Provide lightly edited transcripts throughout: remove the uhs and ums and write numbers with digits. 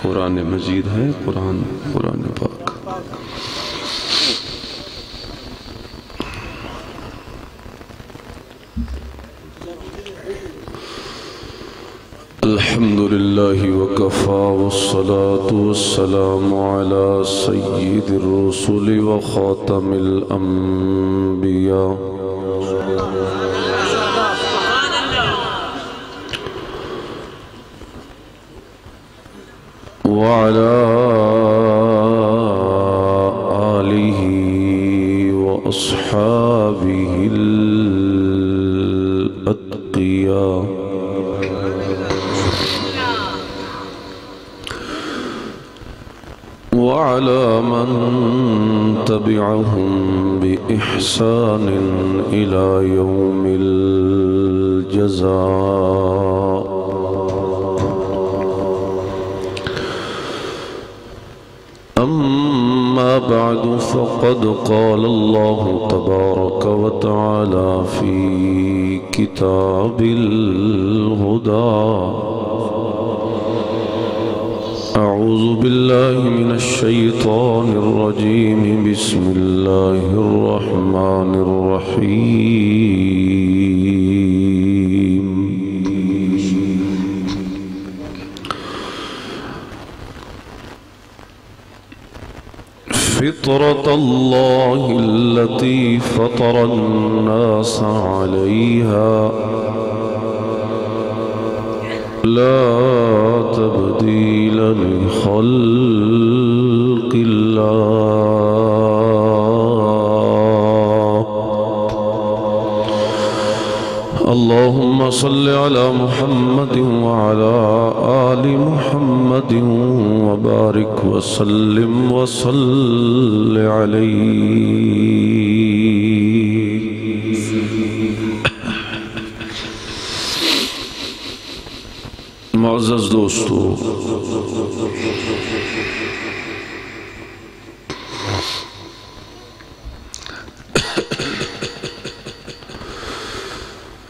قرآن مجید ہے، قرآن پاک۔ الحمد لله وكفى والصلاة والسلام على سيد الرسل وخاتم الأنبياء وعلى آله وأصحابه الأتقياء وعلى من تبعهم بإحسان إلى يوم الجزاء. أما بعد فقد قال الله تبارك وتعالى في كتاب الهدى: أعوذ بالله من الشيطان الرجيم. بسم الله الرحمن الرحيم. فطرة الله التي فطر الناس عليها لا تبديل لخلق الله. اللهم صل على محمد وعلى آل محمد وبارك وسلم وصل عليه. معزز دوستو،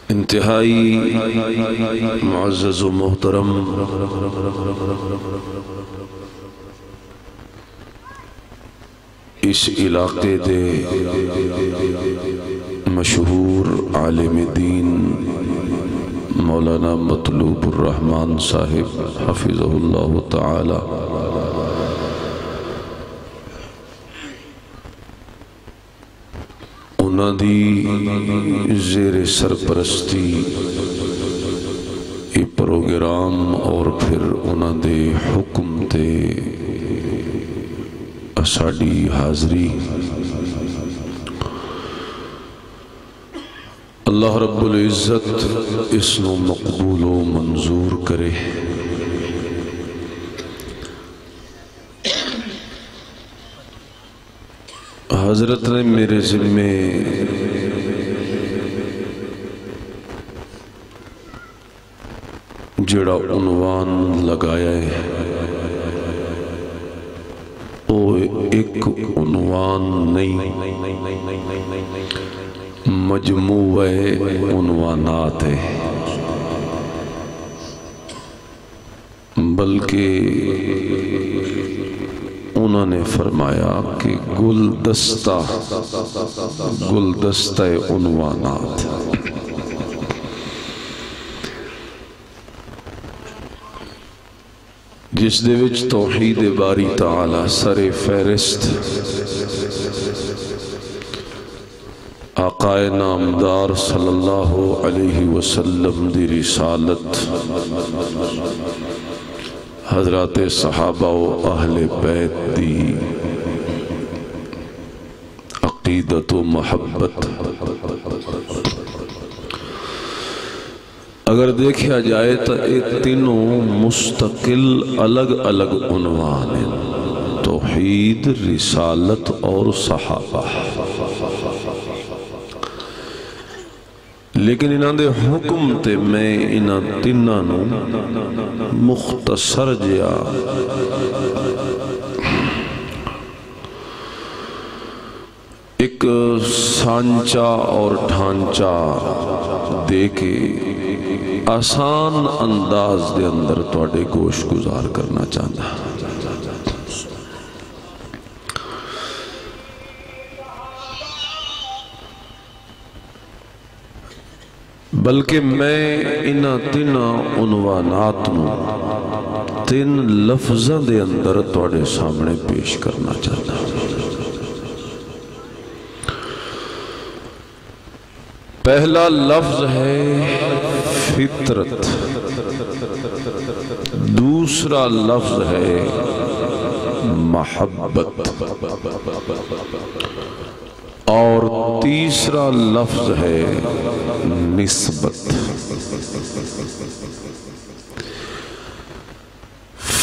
انتہائی معزز و محترم اس علاقے دے مشہور عالم دین مولانا مطلوب الرحمن صاحب حفظہ اللہ تعالی، انہاں دی زیر سرپرستی یہ پروگرام اور پھر انہاں دے حکم تے ساڈی حاضری اللہ رب العزت اس نو مقبول و منظور کرے. حضرت نے میرے ذمے جڑا عنوان لگایا ہے وہ ایک عنوان نہیں، مجموعہ عنوانات ہے، بلکہ انہوں نے فرمایا کہ گلدستہ عنوانات. جس دے وچ توحید باری تعالی سر فہرست، آقا نامدار صلی اللہ علیہ وسلم دی رسالت، حضرات صحابہ و اہل بیت دی عقیدت و محبت، اگر دیکھا جائے تو ایک تینوں مستقل الگ الگ عنوان ہیں: توحید، رسالت اور صحابہ. لیکن انہاں دے حکم تے میں انہاں تیناں نو مختصر جیا ایک سانچا اور ڈھانچا دے کے آسان انداز دے اندر تواڈے گوش گزار کرنا چاہتا بلکہ میں انہاں تین عنوانات نو تین لفظاں دے اندر تواڈے سامنے پیش کرنا چاہتا پہلا لفظ ہے فطرت، دوسرا لفظ ہے محبت، اور تیسرا لفظ ہے نسبت۔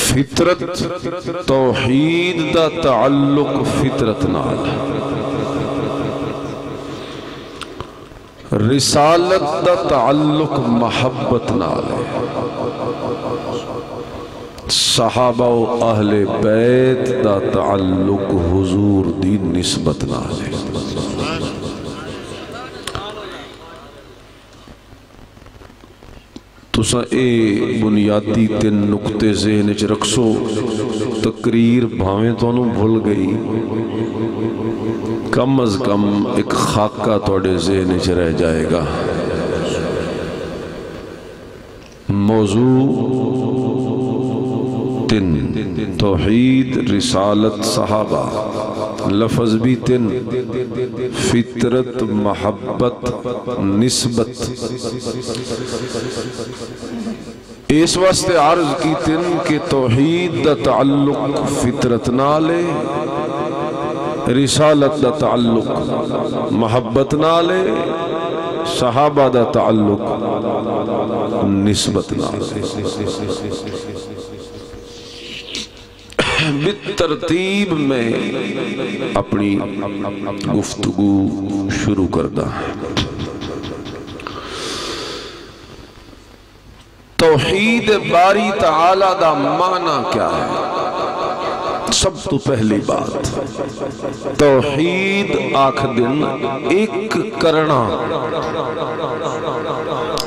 فطرت توحید دا تعلق فطرت نال، رسالت دا تعلق محبت نال ہے، صحابہ و اہل بیت دا تعلق حضور دی نسبت نال ہے۔ تساں اے بنیادی تین نقطے ذہن وچ رکھسو، تقریر بھاویں تانوں بھول گئی، کم از کم ایک خاکہ تواڈے ذہن وچ رہ جائے گا۔ موضوع تین، توحید، رسالت، صحابہ، لفظ بھی تین، فطرت، محبت، نسبت۔ اس واسطے عرض کی تین کہ توحید دا تعلق فطرت نالے، رسالت دا تعلق محبت نالے، صحابہ دا تعلق نسبت نالے۔ بالترتیب میں اپنی گفتگو شروع کردہ۔ توحید باری تعالی دا معنی کیا ہے؟ سب تو پہلی بات، توحید آکھ دن ایک کرنا،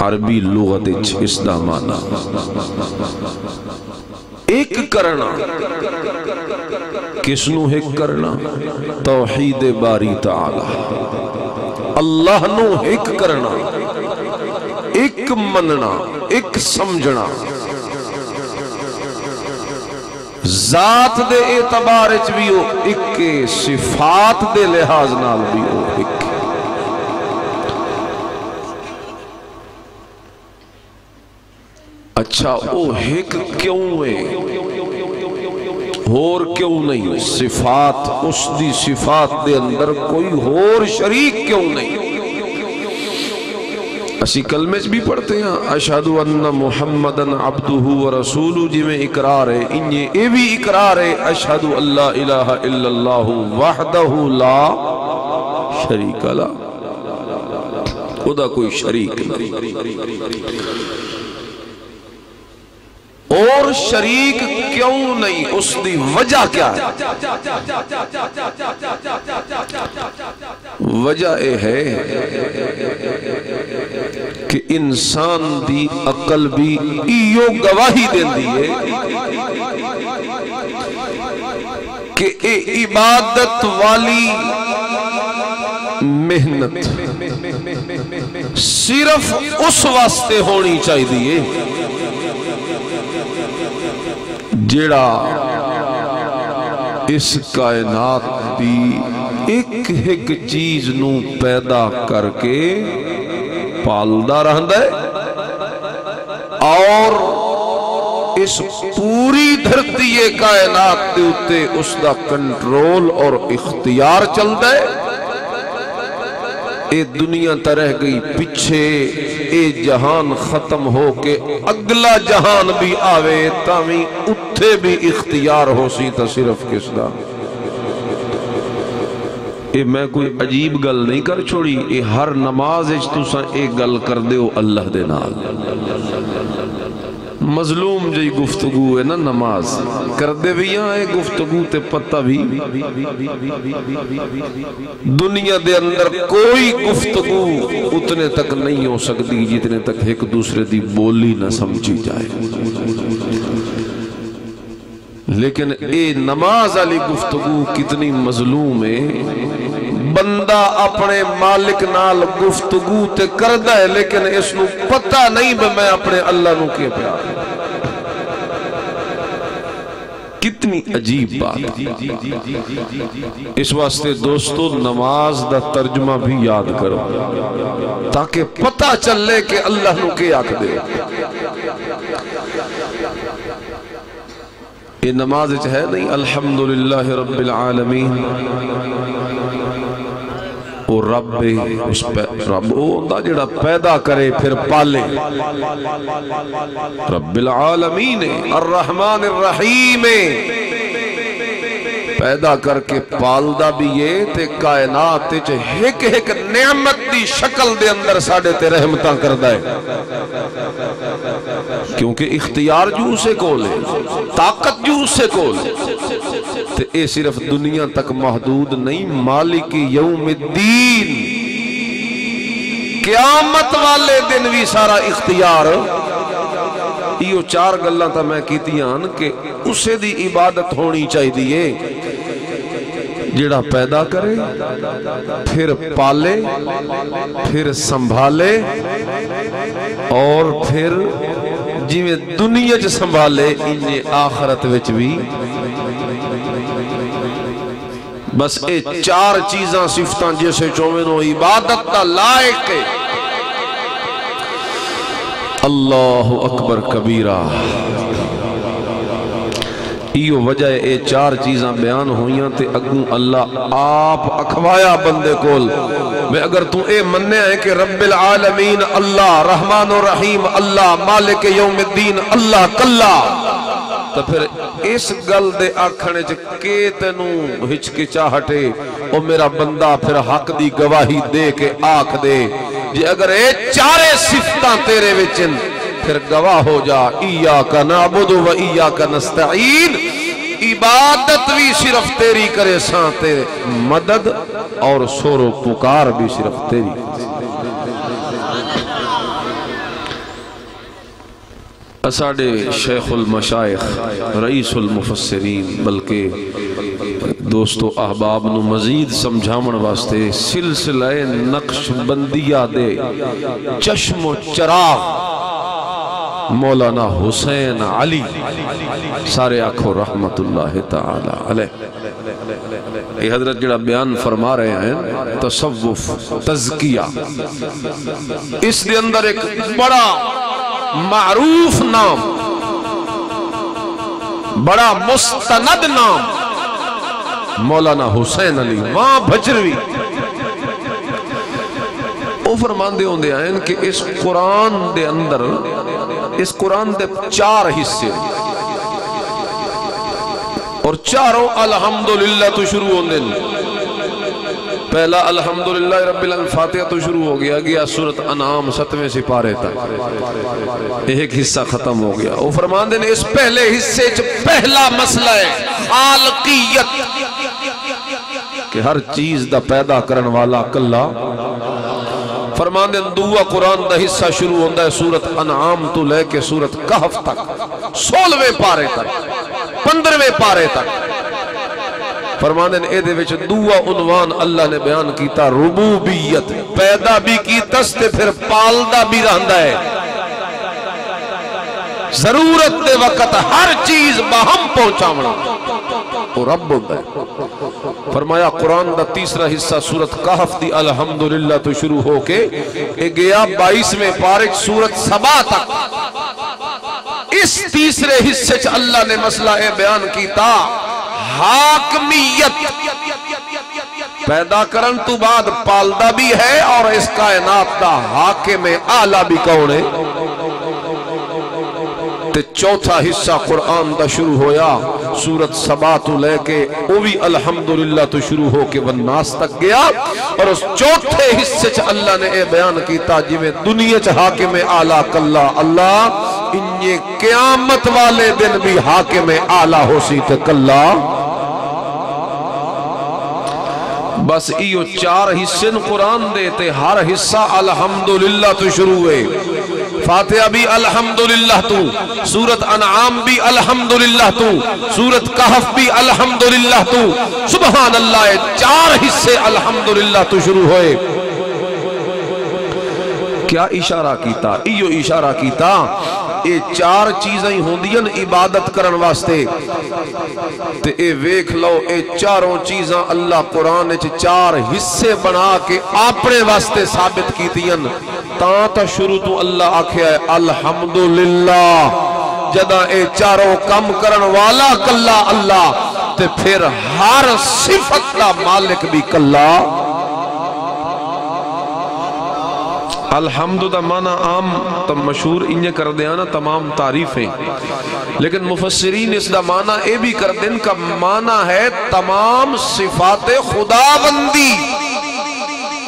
عربی لغت اس دا معنی ایک کرنا۔ کس نو ایک کرنا؟ توحید باری تعالی، اللہ نو ایک کرنا، ایک مننا، ایک سمجھنا، ذات دے اعتبار وچ بھی ہو ایک، صفات دے لحاظ نال بھی ہو ایک۔ اچھا او ایک کیوں ہے؟ اور کیوں نہیں؟ صفات، اس دی صفات دے اندر کوئی اور شریک کیوں نہیں؟ اسی کلمے بھی پڑھتے ہیں اشہد ان محمدن عبدہ ورسولہ، جی میں اقرار ہے، انہیں اے بھی اقرار ہے اشہد ان لا الہ الا اللہ وحدہ لا شریک لا، خدا کوئی شریک نہیں۔ اور شریک کیوں نہیں؟ اس دی وجہ کیا ہے؟ وجہ اے ہے کہ انسان دی عقل بھی ایو گواہی دین دیئے کہ اے عبادت والی محنت صرف اس واسطے ہونی چاہیے دیئے جیڑا اس کائنات دی ایک ایک چیز نو پیدا کر کے پالدہ رہندا ہے اور اس پوری دھرتی کائنات دے اتے اس دا کنٹرول اور اختیار چلدا ہے۔ اے دنیا ترہ گئی پچھے، اے جہان ختم ہو کے اگلا جہان بھی آوے تاویں اتھے بھی اختیار ہو سی تا صرف کس دا۔ اے میں کوئی عجیب گل نہیں کر چھوڑی، اے ہر نماز اچ تساں ایک گل کر دیو اللہ دے نال، مظلوم جی گفتگو ہے نا نماز کر دے بھی یہ گفتگو تے پتہ بھی دنیا دے اندر کوئی گفتگو اتنے تک نہیں ہو سکتی جتنے تک ایک دوسرے دی بولی نہ سمجھی جائے. لیکن اے نماز علی گفتگو کتنی مظلوم ہے. بندہ اپنے مالک نال گفتگو تے کردہ ہے لیکن اس نو پتہ نہیں میں اپنے اللہ نو کیا پیار. کتنی عجیب بات. اس واسطے دوستو نماز دا ترجمہ بھی یاد کرو تاکہ پتہ چلے کہ اللہ نو کیا دے. یہ نماز ہے نہیں الحمدللہ رب العالمین او رب او جڑا پیدا کرے پھر پالے. رب العالمین الرحمن الرحیم پیدا کر کے پالدا بھی یہ تے کائنات تے ایک ایک نعمت دی شکل دے اندر ساڑے تے رحمتاں کردہ ہے. کیونکہ اختیار جو اسے کول ہے طاقت جو اسے کول ہے تے اے صرف دنیا تک محدود نہیں. مالک یوم الدین قیامت والے دن بھی سارا اختیار. یہ چار گلاں تا میں کیتی ہیں کہ اسے دی عبادت ہونی چاہی دیئے جڑا پیدا کرے پھر پالے پھر سنبھالے اور پھر جویں دنیا چ سنبھالے انہیں آخرت وچ بھی. بس اے چار چیزاں صفتاں جیسے چومنو عبادت دا لائق ہے. اللہ اکبر کبیرہ. ایو وجہ اے چار چیزاں بیان ہوئیاں تے اگوں اللہ آپ اکھوایا بندے کول میں اگر تو اے مننے ہے کہ رب العالمین اللہ رحمان و رحیم اللہ مالک یوم الدین اللہ کلا تو پھر اس گل دے آکھنے کے تینوں ہچکچاہٹے او میرا بندہ پھر حق دی گواہی دے کے آکھ دے جی اگر اے چارے صفتاں تیرے وچن پھر گواہ ہو جا ایاک نعبد و ایاک نستعین. عبادت بھی صرف تیری کرے ساں تیرے مدد اور سور و پکار بھی صرف تیری. اساڑے شیخ المشائخ رئیس المفسرین بلکہ دوستو احباب نو مزید سمجھامن واسطے سلسلہ نقش بندیہ دے چشم و چراغ مولانا حسین علی سارے آنکھوں رحمت اللہ تعالی علیہ یہ حضرت جڑا بیان فرما رہے ہیں تصوف تزکیہ اس دے اندر ایک بڑا معروف نام بڑا مستند نام مولانا حسین علی ماں بھجروی وہ فرمان دے ہوندے ہیں کہ اس قرآن دے اندر اس قرآن دے چار حصے اور چاروں الحمدللہ تو شروع ہوندے پہلا الحمدللہ رب الفاتحہ تو شروع ہو گیا سورۃ انعام 7ویں سپارے تک ایک حصہ ختم ہو گیا. وہ فرمان دے اس پہلے حصے پہلا مسئلہ ہے خالقیت کہ ہر چیز دا پیدا کرن والا کلا. فرمان دے دعا قرآن دا حصہ شروع ہوندہ ہے سورۃ انعام تو لے کے سورۃ کہف تک 16ویں پارے تک 15ویں پارے تک. فرمان دے اے دے وچ دعا عنوان اللہ نے بیان کیتا ربوبیت پیدا بھی کی تستے پھر پالدہ بھی رہندہ ہے. ضرورت دے وقت ہر چیز باہم پہنچاونا وہ رب ہوتا ہے. فرمایا قرآن دا تیسرا حصہ سورۃ کہف دی الحمدللہ تو شروع ہو کے گیا 22ویں پارے سورۃ سبا تک. اس تیسرے حصے چ اللہ نے مسئلہ اے بیان کیتا حاکمیت پیدا کرن تو بعد پالدہ بھی ہے اور اس کائنات دا حاکم اعلیٰ بھی کون ہے. تے چوتھا حصہ قرآن دا شروع ہویا سورۃ سبا تو لے کے وہ بھی الحمدللہ تو شروع ہو کے والناس تک گیا. اور اس چوتھے حصے چ اللہ نے اے بیان کیتا جی میں دنیا چ حاکم اعلیٰ کلا اللہ انجے قیامت والے دن بھی حاکم اعلیٰ ہو سی تے کلا بس ایو 4 حصے قرآن دیتے ہر حصہ الحمدللہ تو شروع ہے فاتحہ بھی الحمدللہ تو سورت انعام بھی الحمدللہ تو سورت کہف بھی الحمدللہ تو سبحان اللہ 4 حصے الحمدللہ تو شروع ہوئے کیا اشارہ کیتا ایو اشارہ کیتا اے 4 چیزیں ہوندیاں عبادت کرن واسطے تے اے ویکھ لو اے 4 چیزاں اللہ قرآن وچ 4 حصے بنا کے اپنے واسطے ثابت کیتیاں تا شروع تو اللہ آکھیا ہے الحمدللہ جدا اے 4 کم کرن والا کلا اللہ تے پھر ہر صفت دا مالک بھی کلا الحمد دا معنی عام تم مشہور انجے کر دیا نا تمام تعریفیں لیکن مفسرین اس دا معنی اے بھی کر دیں کا معنی ہے تمام صفات خدا بندی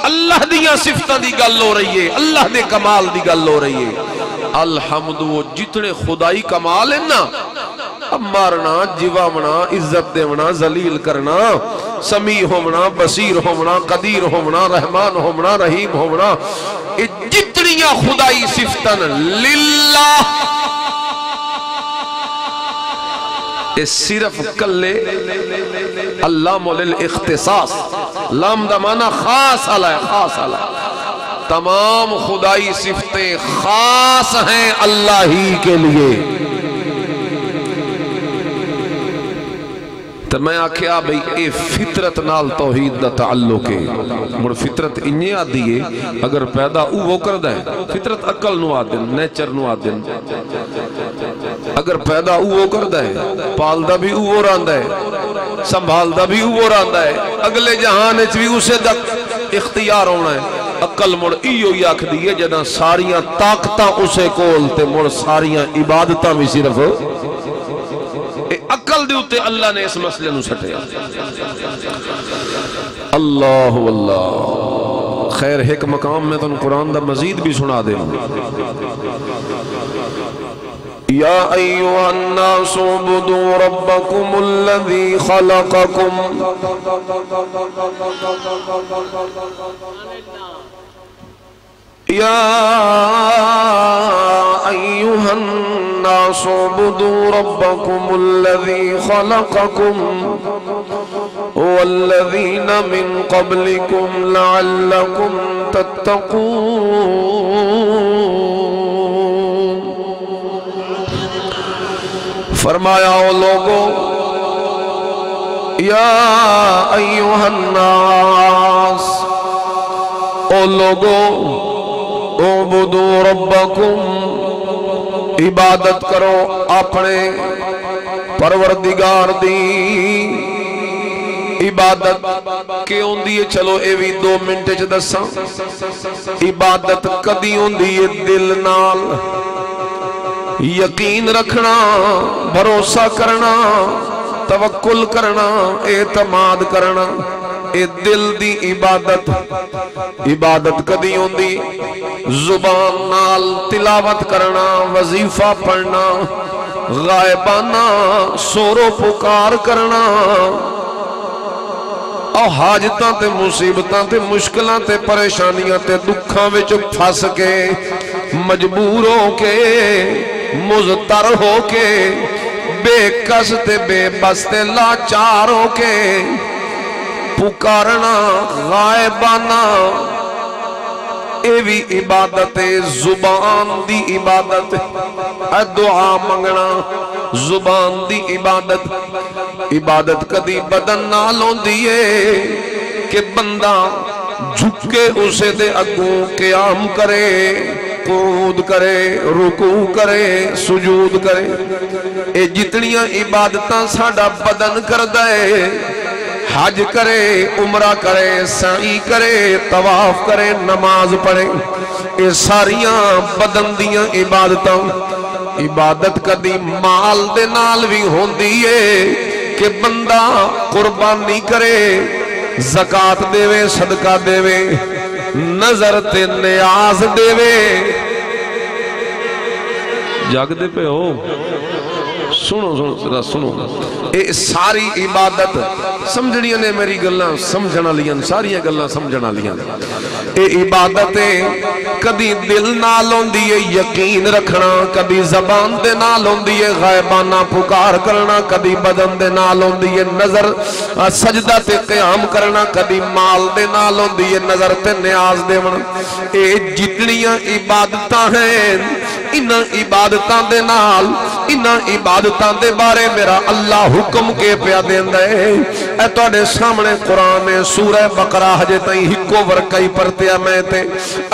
اللہ دیاں صفتہ دی گل ہو رہی ہے اللہ دے کمال دی گل ہو رہی ہے الحمد وہ جتنے خدائی کمال ہیں نا اب مارنا جیوامنا عزت دیونا ذلیل کرنا سمیع ہونا بصیر ہونا قدیر ہونا رحمان ہونا رحیم ہونا جتنیاں خدائی صفتن للہ اس صرف کلے اللہ مولل اختصاص لام دا معنی خاص علیہ خاص علیہ تمام خدائی صفتیں خاص ہیں اللہ ہی کے لیے تو میں آکھیا بھئی اے فطرت نال توحید دا تعلق ہے مر فطرت انہیں آدھی ہے اگر پیدا وہ کردہ ہے فطرت عقل نو آدن نیچر نو آدن اگر پیدا وہ کردہ ہے پال دا بھی وہ راندہ ہے سنبھال دا بھی وہ راندہ ہے اگلے جہانے بھی اسے دا اختیار ہونا ہے عقل مڑ ایو یاکھ دیئے جدہ ساریاں طاقتاں اسے کولتے مڑ ساریاں عبادتاں بھی صرف عقل دے اتے اللہ نے اس مسئلے نو سٹے اللہ واللہ خیر ایک مقام میں تو قرآن دا مزید بھی سنا دے یا ایوہ الناس عبدوا ربکم الذی خلقکم یا ایوہ الناس عبدوا ربکم الذی خلقکم والذین من قبلکم لعلکم تتقون فرمایا او لوگو یا ایوہ الناس او لوگو اعبدوا ربکم عبادت کرو اپنے پروردگار دی عبادت کیوں دیئے چلو اے بھی 2 منٹ دساں عبادت کدیوں دیئے دل نال یقین رکھنا بھروسہ کرنا توکل کرنا اعتماد کرنا اے دل دی عبادت عبادت کدی ہوندی زبان نال تلاوت کرنا وظیفہ پڑھنا غائبانہ سورو پکار کرنا اور حاجتاں تے مصیبتاں تے مشکلاں تے پریشانیاں تے دکھاں وچ پھس کے مجبور ہو کے مضطر ہو کے بے کس تے بے بس تے لاچار ہو کے پکارنا غائبانہ اے بھی عبادت زبان دی عبادت دعا منگنا زبان دی عبادت عبادت کدی بدن نالوں دیئے کہ بندہ جھکے اسے دے اگوں قیام کرے قعود کرے رکوع کرے سجود کرے اے جتنیاں عبادتاں ساڑا بدن کر دے حج کرے عمرہ کرے سعی کرے طواف کرے نماز پڑھے اے ساریاں بدن دیاں عبادتاں عبادت کدی مال دے نال بھی ہوندی ہے کہ بندہ قربانی کرے زکاة دے صدقہ دے نظر تے نیاز دے جاگدے پہ ہو؟ سنو سنو سنو، اے ساری عبادت سمجھنیاں نے میری گلاں سمجھنا لیاں، ساریاں گلاں سمجھنا لیاں۔ اے عبادت کدی دل نال ہوندی ہے یقین رکھنا، کدی زبان دے نال ہوندی ہے غائبانہ پکار کرنا، کدی بدن دے نال ہوندی ہے نظر سجدہ تے قیام کرنا، کدی مال دے نال ہوندی ہے نظر تے نیاز دیون۔ اے جتنیاں عبادتاں ہیں انہاں عبادتاں دے نال انہاں عبادتاں دے بارے میرا اللہ حکم کے پیا دیندا ہے۔ اے تواڈے سامنے قرآن میں سورہ بقرہ ہجے تائیں ہکو ورکائی پڑھتیا میں تے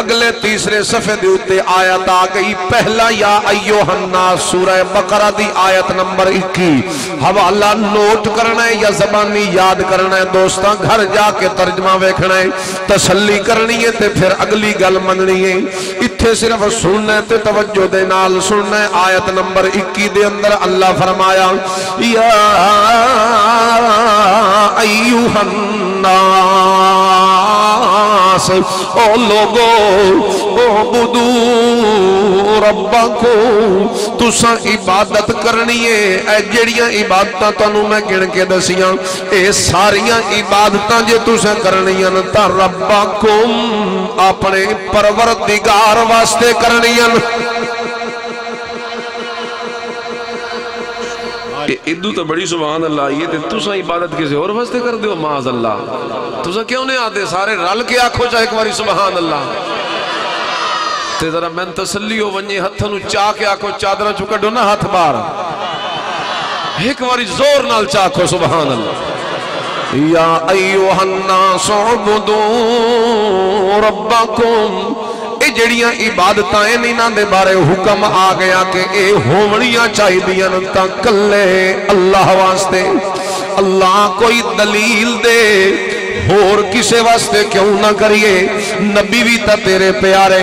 اگلے تیسرے صفحے دے اوتے آیت آ گئی، پہلا یا ایھا الناس سورہ بقرہ دی آیت نمبر 21۔ حوالہ نوٹ کرنا ہے یا زبانی یاد کرنا ہے دوستاں، گھر جا کے ترجمہ ویکھنا ہے، تسلی کرنی ہے تے پھر اگلی گل مننی ہے۔ اتھے صرف سننا ہے تے توجہ دے نال سننا ہے۔ آیت نمبر 21 دے اندر اللہ فرمایا یا ایھا الناس، او لوگو اعبدو ربکم، تساں عبادت کرنی ہے۔ اے جڑیاں عبادتاں تانوں میں گن کے دسیاں اے ساریاں عبادتاں جے تساں کرنیاں تا ربکم اپنے پروردگار واسطے کرنیاں۔ ادو تو بڑی سبحان اللہ آئیے تے تساں عبادت کسی اور واسطے کر دیو، معاذ اللہ۔ تساں کیوں نہیں آتے سارے رل کے آکھو چاہے ایک باری سبحان اللہ تے ذرا میں تسلی ہو ونجے ہتھاں نو چاہ کے آکھو، چادراں چوں کڈو نا ہاتھ باہر، ایک باری زور نال چاکھو سبحان اللہ۔ یا ایھا الناس اعبدوا ربکم، اے جڑیاں عبادتاں انہاں دے بارے حکم آ گیا کہ اے ہونیاں چاہیدیاں تاں کلے اللہ واسطے۔ اللہ کوئی دلیل دے اور کسے واسطے کیوں نہ کریے؟ نبی بھی تا تیرے پیارے،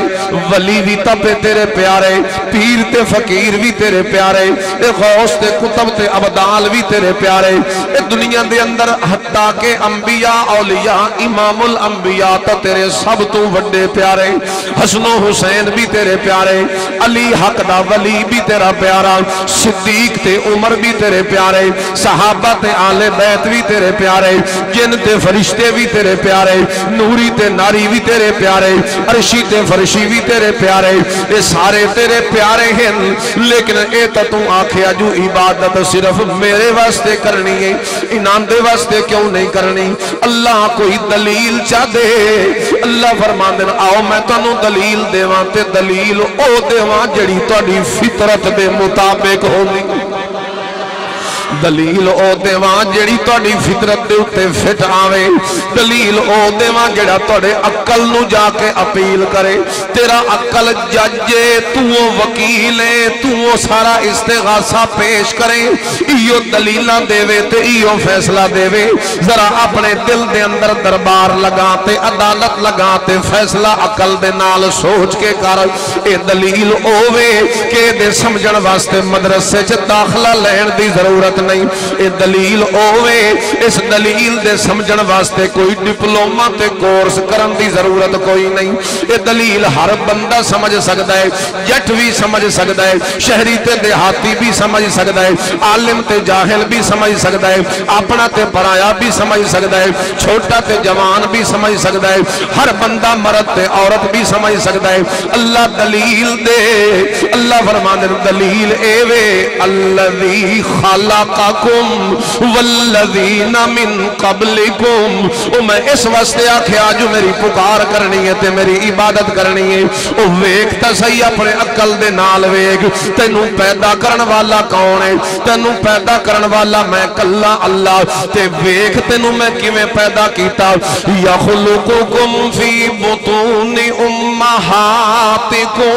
ولی بھی تا پہ تیرے پیارے، پیر تے فقیر بھی تیرے پیارے، اے غوث تے کتب تے عبدال بھی تیرے پیارے، اے دنیا دے اندر حتیٰ کہ انبیاء اولیاء امام الانبیاء تا تیرے سب تو وڈے پیارے، حسن و حسین بھی تیرے پیارے، علی حق دا ولی بھی تیرا پیارا، صدیق تے عمر بھی تیرے پیارے، صحابہ تے آل بیت بھی تیرے پیارے، جن تے فرشتے بھی تیرے پیارے، نوری تے ناری بھی تیرے پیارے، عرشی تے فرشی بھی تیرے پیارے، اے سارے تیرے پیارے ہیں، لیکن اے تا تو آکھیا جو عبادت صرف میرے واسطے کرنی ہے، انہاں دے واسطے کیوں نہیں کرنی؟ اللہ کوئی دلیل چاہ دے۔ اللہ فرمان دے آؤ میں تانوں دلیل دیواں تے دلیل او دیواں جڑی تہاڈی فطرت دے مطابق ہوندی، دلیل او دیواں جڑی تہاڈی فطرت دے اوتے فٹ آوے، دلیل او دیواں جڑا تہاڈے عقل نو جا کے اپیل کرے۔ تیرا عقل جج ہے، تو وکیل ہے، تو سارا استغاثہ پیش کرے، ایو دلیلاں دے تے ایو فیصلہ دے۔ ذرا اپنے دل دے اندر دربار لگا تے عدالت لگا تے فیصلہ عقل دے نال سوچ کے کر۔ اے دلیل اوے کہ دے سمجھن واسطے مدرسے چ داخلہ لین دی ضرورت نہیں، اے دلیل اوے اس دلیل دے سمجھن واسطے کوئی ڈپلوما تے کورس کرن دی ضرورت کوئی نہیں۔ اے دلیل ہر بندہ سمجھ سکتا ہے، جٹ بھی سمجھ سکتا ہے، شہری تے دیہاتی بھی سمجھ سکتا ہے، عالم تے جاہل بھی سمجھ سکتا ہے، اپنا تے پرایا بھی سمجھ سکتا ہے، چھوٹا تے جوان بھی سمجھ سکتا ہے، ہر بندہ مرد تے عورت بھی سمجھ سکتا ہے۔ اللہ دلیل دے، اللہ فرمان دے دلیل اے وے الذی خلقکم والذین من قبلکم، او میں اس واسطے آکھیا جو میری پکار کرنی ہے تے میری عبادت کرنی ہے، او ویکھ تا صحیح اپنے عقل دے نال ویکھ تینوں پیدا کرن والا کون ہے؟ تینوں پیدا کرن والا میں کلا اللہ، تے ویکھ تینوں میں کیویں پیدا کیتا۔ یخلقکم فی بطون امہاتکم،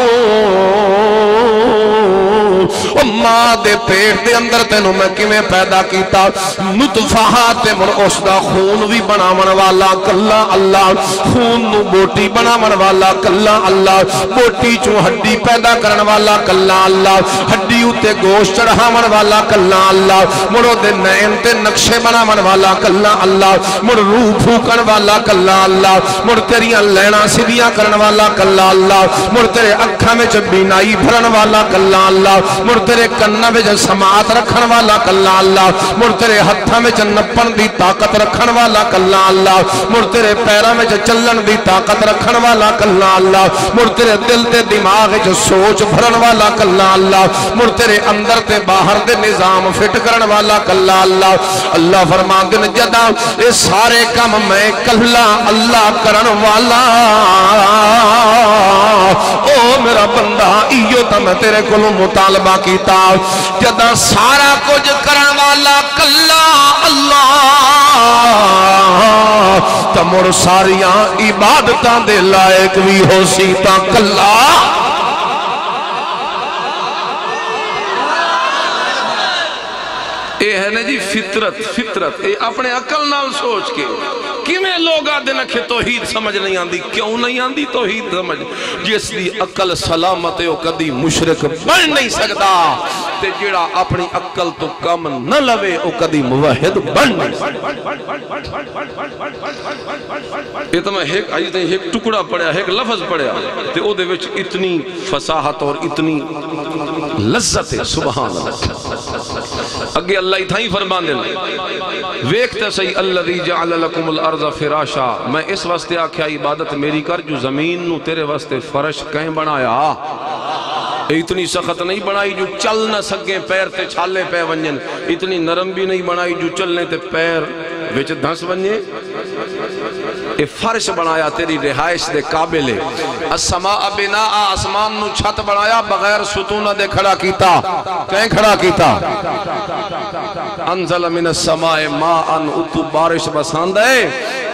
ماں دے پیٹ دے اندر تینوں میں کیویں کیویں پیدا کیتا نطفہ تے مڑ اس دا خون بھی بناون والا کلا اللہ خون نو بوٹی بناون والا کلا اللہ بوٹی چوں ہڈی پیدا کرن والا کلا اللہ ہڈی اُتے گوشت چڑھاون والا کلا اللہ مڑ دے نین تے نقشے بناون والا کلا اللہ مڑ روح پھوکن والا کلا اللہ مڑ تیریاں لینا سیدھیاں کرن والا کلا اللہ مڑ تیرے اکھاں وچ بینائی بھرن والا کلا اللہ مڑ تیرے کناں وچ سماعت رکھن والا کلا اللہ مڑ تیرے ہتھاں وچ نپن دی طاقت رکھن والا کلا اللہ مڑ تیرے پیراں وچ چلن دی طاقت رکھن والا کلا اللہ مڑ تیرے دل تے دماغ وچ سوچ بھرن والا کلا اللہ مڑ تیرے اندر تے باہر دے نظام فٹ کرن والا کلا اللہ اللہ فرماندے نے جداں اے سارے کام میں کلا اللہ کرن والا او میرا بندہ ایو تے میں تیرے کولوں مطالبہ کیتا جداں سارا کچھ کرن والا کلا اللہ تے مڑ ساریاں عبادتاں دے لائق بھی ہو سی تا کلا اے ہے نا جی فطرت اے اپنے عقل نال سوچ کے کیویں لوگ آدھے نکھے توحید سمجھ نہیں آندی کیوں نہیں آندی توحید سمجھ جس دی عقل سلامت ہے وہ کدی مشرک بن نہیں سکتا تے جڑا اپنی عقل تو کم نہ لوے وہ کدی موحد بن نہیں سکتا یہ تو میں ایک ٹکڑا پڑھیا ایک لفظ پڑھیا تے او دے وچ اتنی فصاحت اور اتنی لذت ہے سبحان اللہ اگے اللہ ہی تھائیں فرمان دے ویکھتے صحیح الذی جعل لکم الارض فراشا میں اس واسطے آکھیا عبادت میری کر جو زمین نو تیرے واسطے فرش کہیں بنایا اتنی سخت نہیں بنائی جو چل نہ سکیں پیر تے چھالے پہ ونجن اتنی نرم بھی نہیں بنائی جو چلنے تے پیر وچ دھنس ونجے اے فرش بنایا تیری رہائش دے قابل السماء بناء آسمان نو چھت بنایا بغیر ستونہ دے کھڑا کیتا کہیں کھڑا کیتا انزل من السماء ماء اتو بارش بساند ہے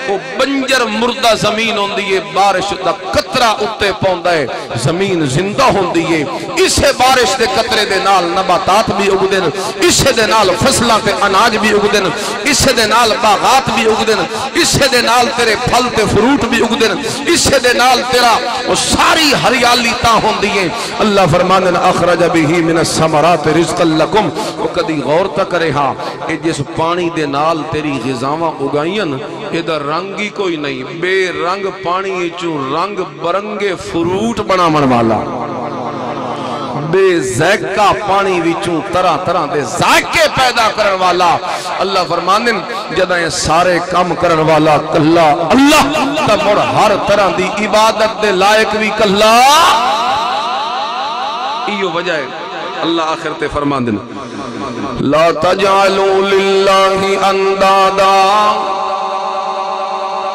وہ بنجر مردہ زمین ہوندی ہے بارش دا قطرہ اتے پوندا ہے زمین زندہ ہوندی ہے اسے بارش دے قطرے دے نال نباتات بھی اگدن اسے دے نال فصلاں تے اناج بھی اگدن اسے دے نال باغات بھی اگدن اسے دے نال تیرے پھل تے فروٹ بھی اگدن اسے دے نال تیرا وہ ساری ہریالی تا ہوندی ہے اللہ فرمانے اخرج بہی من الثمرات رزقا لکم وہ کدی غور تک رہا کہ جس پانی دے نال تیری غذاواں اگائین ادھر رنگ ہی کوئی نہیں بے رنگ پانی چوں رنگ برنگے فروٹ بنامن والا بے ذائقہ پانی وچوں طرح طرح دے ذائقے پیدا کرن والا اللہ فرماندے جداں یہ سارے کام کرن والا کلا اللہ تا مڑ ہر طرح دی عبادت دے لائق بھی کلا ایو وجہ ہے اللہ آخر تے فرماندے لا تجعلوا للہ اندادا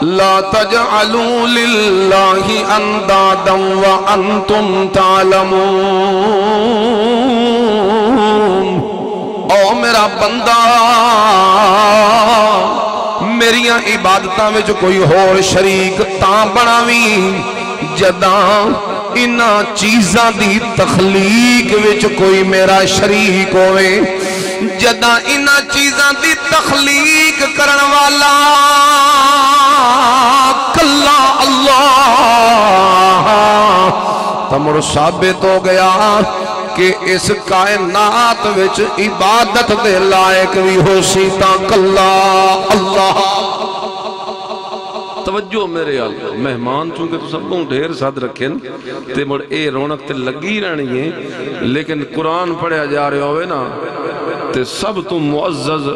لا تجعلوا للہ اندادا وانتم تعلمون او میرا بندہ میریاں عبادتاں وچ کوئی اور شریک تاں بناویں جداں انہا چیزاں دی تخلیق وچ کوئی میرا شریک ہوئے جداں انہا چیزاں دی تخلیق کرن والا کلا اللہ تمر ثابت ہو گیا کہ اس کائنات وچ عبادت دے لائق بھی ہو سی تا کلا اللہ توجہ میرے آلہ مہمان چونکہ تو سب کو ڈھیر ساتھ رکھیں تے مڑ اے رونق تے لگی رہنی ہے لیکن قرآن پڑھیا جا رہے ہوئے نا تے سب تو معزز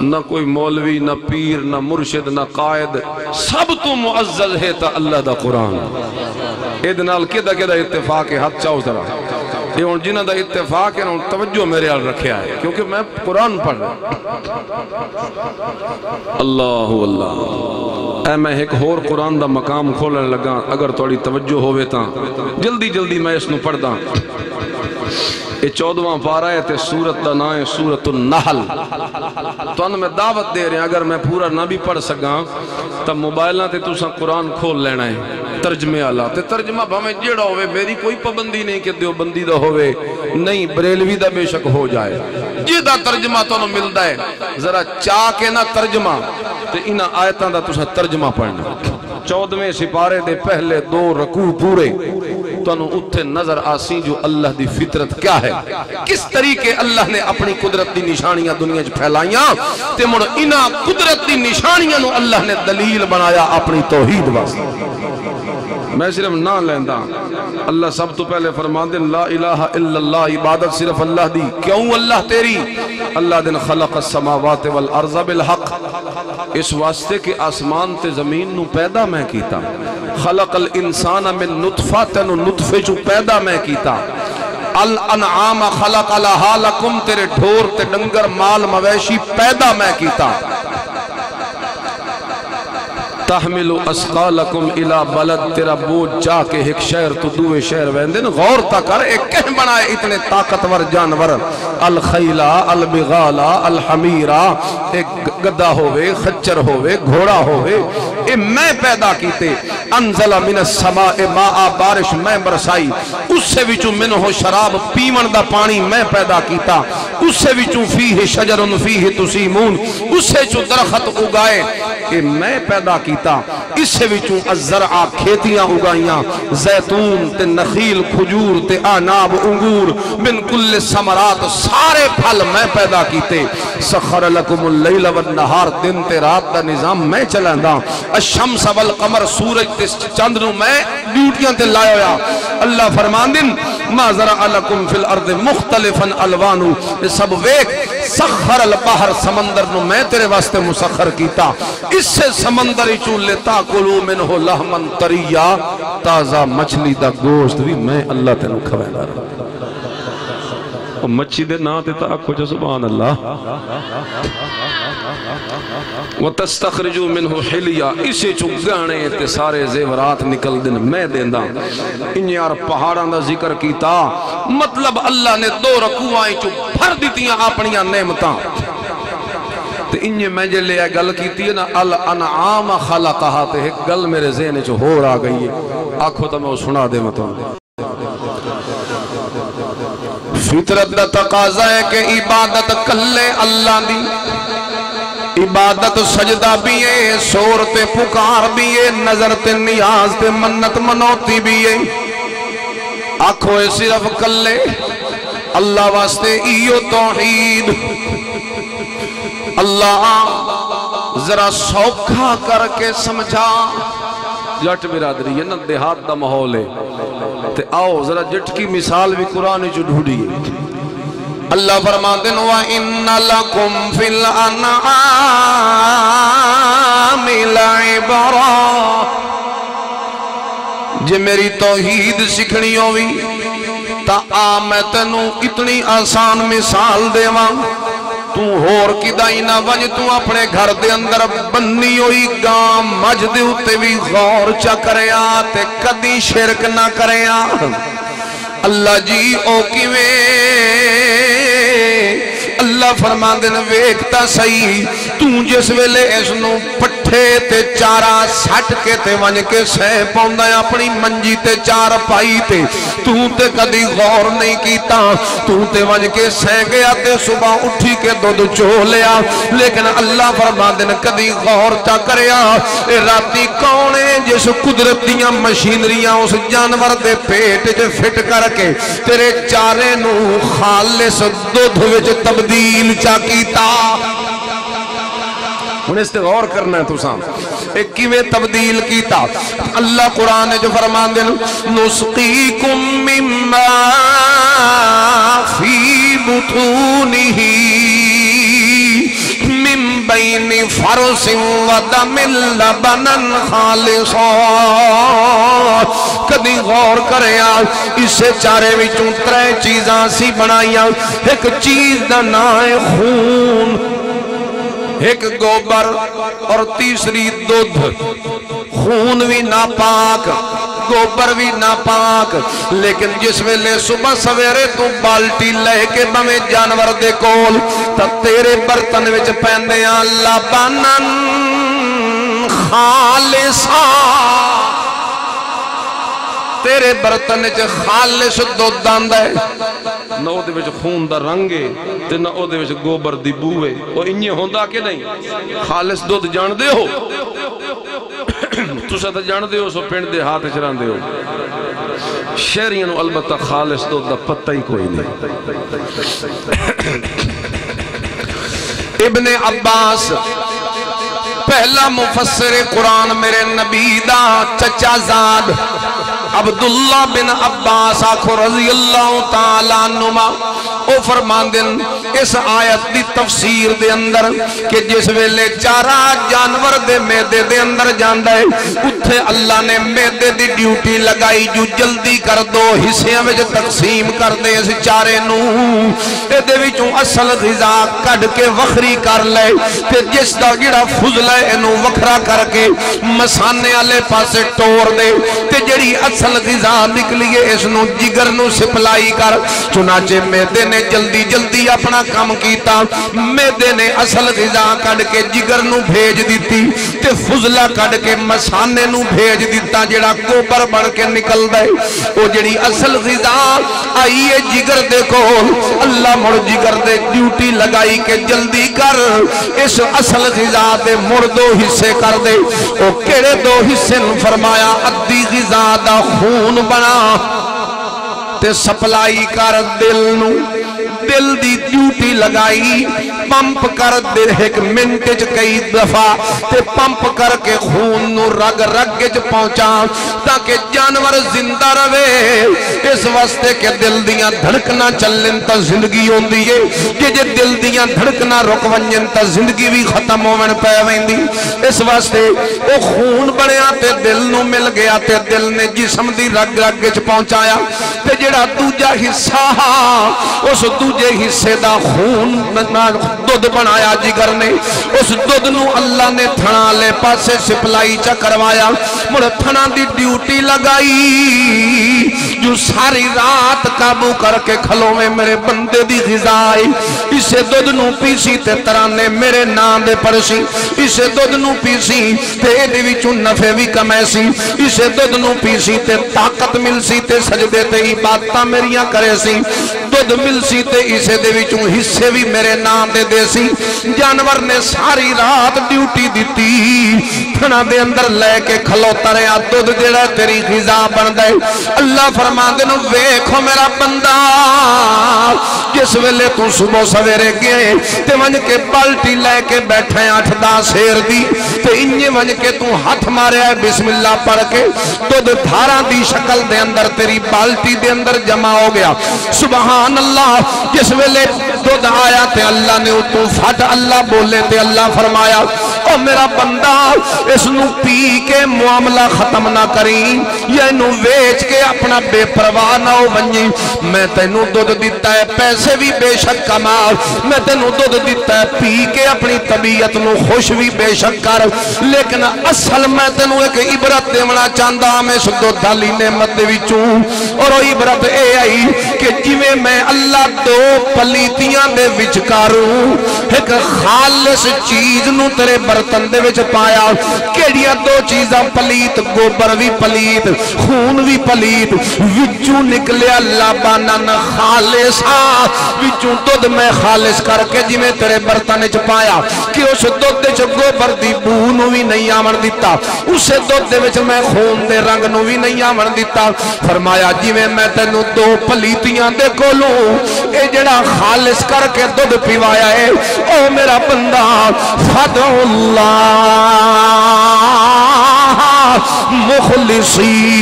نہ کوئی مولوی نہ پیر نہ مرشد نہ قائد سب تو معزز ہے تا اللہ دا قرآن ادنال کدہ کدہ اتفاق ہے ہاتھ چاہو ذرا یہ ان جنہ دا اتفاق ہے انہوں توجہ میرے آل رکھے آئے کیونکہ میں قرآن پڑھ رہا اللہ اللہ اے میں ایک اور قرآن دا مقام کھولنے لگا اگر توڑی توجہ ہوئے تاں جلدی جلدی میں اس نو پڑھ دا یہ 14واں پارہ ہے تے سورت دا نام ہے سورت النحل تو ان میں دعوت دے رہے ہیں اگر میں پورا نہ بھی پڑھ سکاں تب موبائلہ تے تو ساں قرآن کھول لینا ہے ترجمے آلہ تے ترجمہ بھامیں جیڑا ہوئے میری کوئی پابندی نہیں کہ دیو بندی دا ہوئے نہیں بریلوی دا بے شک ہو جائے جیدہ ترجمہ تو نہ ملدا ہے ذرا چاہ کے نہ ترجمہ تے انہاں آیتاں دا تسا ترجمہ پڑھنا 14ویں سپارے دے پہلے 2 رکوع پورے تنو اتھے نظر آسی جو اللہ دی فطرت کیا ہے کس طریقے اللہ نے اپنی قدرت دی نشانیاں دنیا جو پھیلائیاں تے مڑ انہاں قدرت دی نشانیاں نو اللہ نے دلیل بنایا اپنی توحید واسطے میں صرف نہ لیندہ اللہ سب تو پہلے فرما دیں لا الہ الا اللہ عبادت صرف اللہ دی کیوں اللہ تیری اللہ دن خلق السماوات والارض بالحق اس واسطے کہ آسمان تے زمین نو پیدا میں کیتا خلق الانسان من نطفہ تنو نطفے جو پیدا میں کیتا الانعام خلق لہا لکم تیرے ڈھور تے ڈنگر مال مویشی پیدا میں کیتا تحملو اسقالکم الى بلد تیرا بوجھ جا کے ایک شہر تو دوے شہر ویندن غور تا کر ایک کہیں بنائے اتنے طاقتور جانور الخیلہ البغالہ الحمیرہ ایک گدہ ہوئے خچر ہوئے گھوڑا ہوئے اے میں پیدا کیتے انزل من السماء ماء بارش میں برسائی اس سے وچوں منہ شراب پیون دا پانی میں پیدا کیتا اس سے وچوں فیہ شجر فیہ تسیمون اس سے چوں درخت اگائے اے میں پیدا کیتا اس سے وچوں الزرع کھیتیاں اگائیاں زیتون تے نخیل کھجور تے آناب انگور من کل ثمرات سارے پھل میں پیدا کیتے سخر لکم اللیل والنہار دن تے رات دا نظام میں چلاندہ الشمس والقمر سورج تے چندنوں میں ڈیوٹیاں تے لائے ہویا اللہ فرمان دن ما زرع لکم فی الارض مختلفا الوانو سب ویک سخر البحر سمندر نو میں تیرے واسطے مسخر کیتا اس سے سمندری چولے تاکلو منہو لحمن طریہ تازہ مچھلی دا گوشت بھی میں اللہ تینو کھوینا رہا مچھی دے نا تے تاکو جو سبحان اللہ وَتَسْتَخْرِجُوا مِنْهُ حِلِيَا اسے چگانے تے سارے زیورات نکل دن میں دیندہ انہیں یار پہاڑاں دا ذکر کیتا مطلب اللہ نے 2 رکوعائیں چو بھر دیتیاں اپنیاں نعمتاں تے انہیں میں جے لے گل کیتی ہے نا الانعام خلقہا تے ایک گل میرے ذہن چو ہو رہا گئی ہے آنکھوں تا میں وہ سنا دے مطلب فطرت دا تقاضا ہے کہ عبادت کلے اللہ دی عبادت سجدہ بھی ہے سور تے پکار بھی ہے نظر تے نیاز تے منت منوتی بھی ہے آنکھوں صرف کلے اللہ واسطے ایو توحید اللہ ذرا سوکھا کر کے سمجھا جٹ برادری ہے نا دیہات دا ماحول ہے تے آؤ ذرا جٹ کی مثال بھی قرآن جو ڈھونڈی ہے اللہ فرماتے ہیں وَإِنَّ لَكُمْ فِي الْأَنْعَامِ لَعِبْرَةً جے میری توحید سکھنی ہوئی تا میں تینوں اتنی آسان مثال دیواں تو ہور کدائی نہ ونج تو اپنے گھر دے اندر بنی ہوئی گام مجد ہوتے بھی غور چا کریا تے کدی شرک نہ کریا اللہ جی او کیویں اللہ فرما دن ویکتا صحیح تو جس ویلے اس نو پٹھے تے چارہ سٹ کے تے ونج کے سہ پاؤندہ اپنی منجی تے چار پائی تے تو تے کدی غور نہیں کیتا تو تے ونج کے سہ گیا تے صبح اٹھی کے دودھ چو لیا لیکن اللہ فرما دن کدی غور چا کریا اے راتی کونے جس قدرت دیاں مشینریاں اس جانور دے پیٹ جو فٹ کر کے تیرے چارے نو خالص دودھ وچ تبدیل چا کیتا انہیں اس نے غور کرنا ہے تو سام ایک کیویں تبدیل کیتا اللہ قرآن جو فرمان دیں نسقیکم مما فی بطونہی من بین فرس و دم لبنا خالصا کدی غور کرے اسے چارے وچوں 3 چیزاں سی بنائیاں ایک چیز دا نائے خون ایک گوبر اور تیسری دودھ خون بھی ناپاک گوبر بھی ناپاک لیکن جس ویلے صبح سویرے تو بالٹی لے کے بمیں جانور دے کول تا تیرے برتن وچ پہندیاں لبنن خالصا تیرے برتن وچ خالص دودھ آندا ہے نہ او دے وچ خون دا رنگ ہے تے نہ او دے وچ گوبر دی بو ہے او انجے ہوندا کہ نہیں خالص دودھ جان دے ہو تسا تے جان دے ہو سو پنڈ دے ہاتھ چران دے ہو شہریاں نو البتہ خالص دودھ دا پتہ ہی کوئی نہیں ابن عباس پہلا مفسر قرآن میرے نبی دا چچا زاد عبداللہ بن عباس آخو رضی اللہ تعالیٰ عنہما او فرماندن اس آیت دی تفسیر دے اندر کہ جس ویلے چارہ جانور دے میدے دے اندر جاندہ ہے اتھے اللہ نے میدے دی ڈیوٹی لگائی جو جلدی کر دو حصیاں میں جو تقسیم کر دے اس چارے نو اے دے وچوں اصل غذا کڑ کے وخری کر لے تے جس دا گڑا فضل ہے انو وکھرا کر کے مسانے آلے پاسے ٹور دے تے جڑی اصل غذا نکلیے اس نو جگر نو سپلائی کر چنانچہ میدے نے جلدی جلدی اپنا کام کیتا میدے نے اصل غذا کڑ کے جگر نو بھیج دیتی تے فضلہ کڑ کے مسانے نو بھیج دیتا جڑا گوبر بڑھ کے نکل دے وہ جڑی اصل غذا آئیے جگر دیکھو اللہ مڑ جگر دے ڈیوٹی لگائی کہ جلدی کر اس اصل غذا دے مڑ دو حصے کر دے وہ کیڑے دو حصے فرمایا ادھی غذا دا خون بنا تے سپلائی کر دل نو دل دی ڈیوٹی لگائی پمپ کر دے ایک منٹ کئی دفعہ تے پمپ کر کے خون نو رگ رگ چ پہنچا تاکہ جانور زندہ رہے اس واسطے کہ دل دیاں دھڑکنا چلن تا زندگی ہوندی ہے کہ جے دل دیاں دھڑکنا رک ونجن تا زندگی بھی ختم ہون پے ویندی اس واسطے او خون بنیا تے دل نو مل گیا تے دل نے جسم دی رگ رگ چ پہنچایا تے جڑا دوجا حصہ اس دوجے حصے دا خون دودھ بنایا جگر نے اس دودھ نو اللہ نے تھنا لے پاسے سپلائی چا کروایا مڑ تھنا دی ڈیوٹی لگائی جو ساری رات قابو کر کے کھلوں میں میرے بندے دی غذائی اسے دودھ نو پیسی تے ترانے میرے نام دے پرسی اسے دودھ نو پیسی تے ایڈی وچوں نفع بھی کمیسی اسے دودھ نو پیسی تے طاقت ملسی تے سجدے تے عبادتاں میریاں کرے سی دودھ ملسی تے اسے دے وچوں حصے بھی میرے نام دے دے سی جانور نے ساری رات ڈیوٹی دیتی تھنا دے اندر لے کے کھلوتا رہا دودھ جڑا تیری غذا بن دے اللہ فرمان دے نو ویکھو میرا بندہ جس ویلے تو صبح سویرے گئے تے ونج کے بالٹی لے کے بیٹھے 8-10 سیر دی تے انجے ونج کے تو ہاتھ مارے ہے بسم اللہ پڑھ کے دودھ دھارا دی شکل دے اندر تیری بالٹی دے اندر جمع ہو گیا سبحان اللہ جس ویلے دودھ آیا تے اللہ نے تو پھٹ اللہ بولے تے اللہ فرمایا او میرا بندہ اس نو پی کے معاملہ ختم نہ کریں یا انو ویچ کے اپنا بے پرواہ نہ ہو ونجی میں تینو دودھ دیتا ہے پیسے بھی بے شک کما میں تینو دودھ دیتا ہے پی کے اپنی طبیعت نو خوش بھی بے شک کر لیکن اصل میں تینو ایک عبرت دیونا چاندہ میں اس دودھ دالی نعمت دے وچوں اور وہ عبرت اے آئی کہ جویں میں اللہ دو پلیتیاں دے وچکاروں ایک خالص چیز نو تیرے برتن دے وچ پایا کیڑیاں دو چیزاں پلیت گوبر بھی پلیت خون بھی پلیت وچوں نکلیا لابانن خالصا وچوں دودھ میں خالص کر کے جویں تیرے برتن وچ پایا کہ اس دودھ وچ گوبر دی بو نو بھی نہیں آون دتا اسے دودھ وچ میں خون دے رنگ نو بھی نہیں آون دتا فرمایا جویں میں تینوں دو پلیتیاں دے کولوں اے جڑا خالص کر کے دودھ پیوایا ہے او میرا بندہ فدع اللہ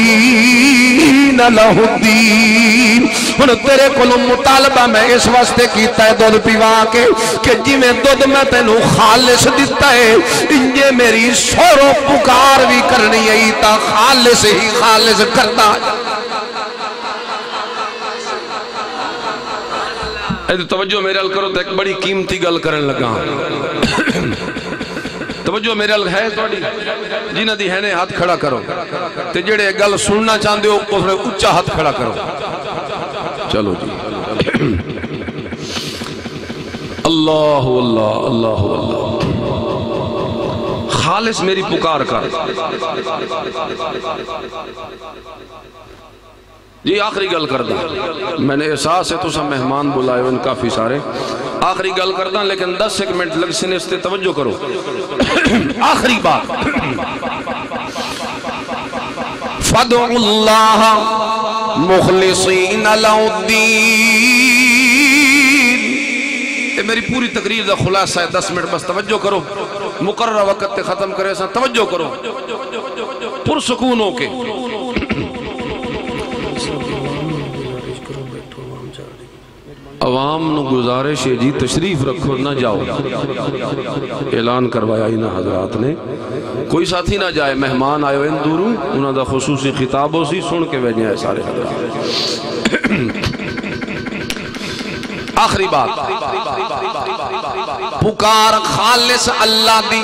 مخلصین لہ الدین ہن تیرے کولوں مطالبہ میں اس واسطے کیتا ہے دودھ پیوا کے کہ جویں دودھ میں تینوں خالص دیتا ہے انجے میری شور و پکار بھی کرنی ہے تا خالص ہی خالص کرتا توجہ میرے ال کرو تو ایک بڑی قیمتی گل کرن لگا توجہ میرے ال ہے توڑی جنہ دی ہے نے ہاتھ کھڑا کرو تے جڑے گل سننا چاندے ہو اس نے اچھا ہاتھ کھڑا کرو چلو جی اللہ اللہ اللہ اللہ خالص میری پکار کر جی آخری گل کردہ میں نے احساس ہے تو سب مہمان بلائے ہوئے کافی سارے آخری گل کردہ لیکن 10 منٹ لگ سنے اس تے توجہ کرو آخری بات فَدْعُ اللَّهَ مُخْلِصِينَ لَهُ الدِّينَ یہ میری پوری تقریر دا خلاصہ ہے 10 منٹ بس توجہ کرو مقررہ وقت تے ختم کرے سا توجہ کرو پرسکون ہو کے عوام نو گزارش ہے جی تشریف رکھو نہ جاؤ اعلان کروایا ہی نہ حضرات نے کوئی ساتھی نہ جائے مہمان آئے ہوئے دوروں انہوں دا خصوصی خطاب ہو سی سن کے ویجنے آئے سارے حضرات آخری بات پکار خالص اللہ دی